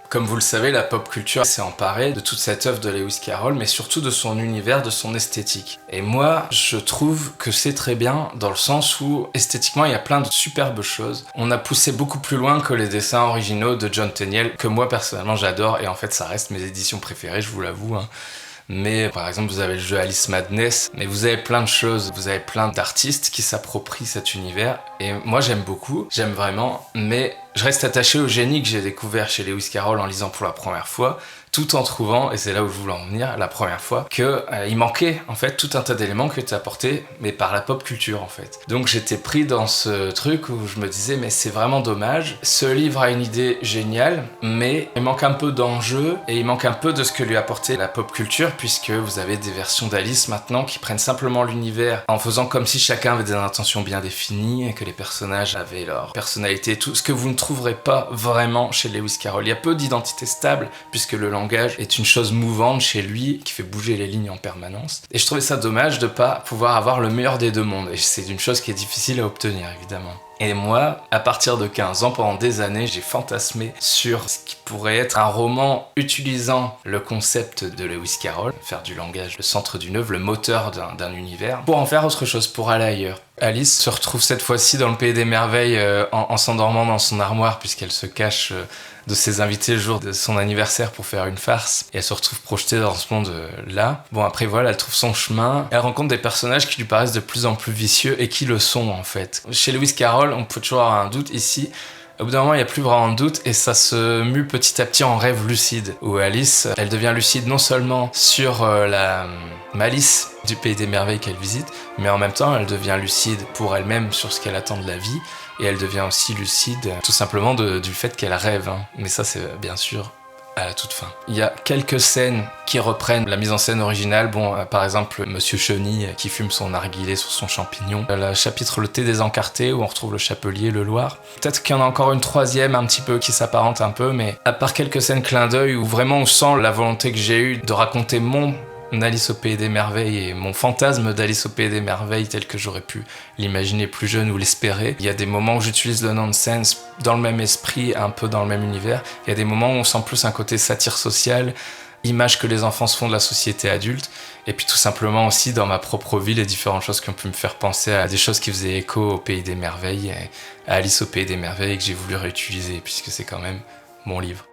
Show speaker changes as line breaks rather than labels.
Comme vous le savez, la pop culture s'est emparée de toute cette œuvre de Lewis Carroll, mais surtout de son univers, de son esthétique. Et moi, je trouve que c'est très bien dans le sens où, esthétiquement, il y a plein de superbes choses. On a poussé beaucoup plus loin que les dessins originaux de John Tenniel, que moi, personnellement, j'adore, et en fait, ça reste mes éditions préférées, je vous l'avoue. Mais par exemple, vous avez le jeu Alice Madness, mais vous avez plein de choses, vous avez plein d'artistes qui s'approprient cet univers, et moi j'aime beaucoup, j'aime vraiment, mais je reste attaché au génie que j'ai découvert chez Lewis Carroll en lisant pour la première fois, tout en trouvant, et c'est là où je voulais en venir, la première fois, il manquait en fait tout un tas d'éléments qui étaient apportés, mais par la pop culture en fait. Donc j'étais pris dans ce truc où je me disais, mais c'est vraiment dommage, ce livre a une idée géniale, mais il manque un peu d'enjeu, et il manque un peu de ce que lui apportait la pop culture, puisque vous avez des versions d'Alice maintenant qui prennent simplement l'univers en faisant comme si chacun avait des intentions bien définies, et que les personnages avaient leur personnalité, tout ce que vous ne trouverez pas vraiment chez Lewis Carroll. Il y a peu d'identité stable, puisque le langage est une chose mouvante chez lui, qui fait bouger les lignes en permanence. Et je trouvais ça dommage de pas pouvoir avoir le meilleur des deux mondes. Et c'est une chose qui est difficile à obtenir, évidemment. Et moi, à partir de 15 ans, pendant des années, j'ai fantasmé sur ce qui pourrait être un roman utilisant le concept de Lewis Carroll, faire du langage le centre d'une œuvre, le moteur d'un univers, pour en faire autre chose, pour aller ailleurs. Alice se retrouve cette fois-ci dans le pays des merveilles en s'endormant dans son armoire, puisqu'elle se cache de ses invités le jour de son anniversaire pour faire une farce, et elle se retrouve projetée dans ce monde-là. Bon, après voilà, elle trouve son chemin, elle rencontre des personnages qui lui paraissent de plus en plus vicieux et qui le sont en fait. Chez Lewis Carroll, on peut toujours avoir un doute. Ici, au bout d'un moment, il n'y a plus vraiment de doute et ça se mue petit à petit en rêve lucide, où Alice, elle devient lucide non seulement sur la malice du pays des merveilles qu'elle visite, mais en même temps, elle devient lucide pour elle-même sur ce qu'elle attend de la vie, et elle devient aussi lucide tout simplement du fait qu'elle rêve. Mais ça, c'est bien sûr à la toute fin. Il y a quelques scènes qui reprennent la mise en scène originale. Bon, par exemple, Monsieur Chenille qui fume son narguilé sur son champignon. Le chapitre Le thé désencarté où on retrouve le chapelier, le Loir. Peut-être qu'il y en a encore une troisième un petit peu qui s'apparente un peu, mais à part quelques scènes clin d'œil où vraiment on sent la volonté que j'ai eue de raconter mon Alice au pays des merveilles et mon fantasme d'Alice au pays des merveilles tel que j'aurais pu l'imaginer plus jeune ou l'espérer. Il y a des moments où j'utilise le nonsense dans le même esprit, un peu dans le même univers. Il y a des moments où on sent plus un côté satire sociale, image que les enfants se font de la société adulte, et puis tout simplement aussi dans ma propre vie, les différentes choses qui ont pu me faire penser à des choses qui faisaient écho au pays des merveilles, à Alice au pays des merveilles, que j'ai voulu réutiliser puisque c'est quand même mon livre.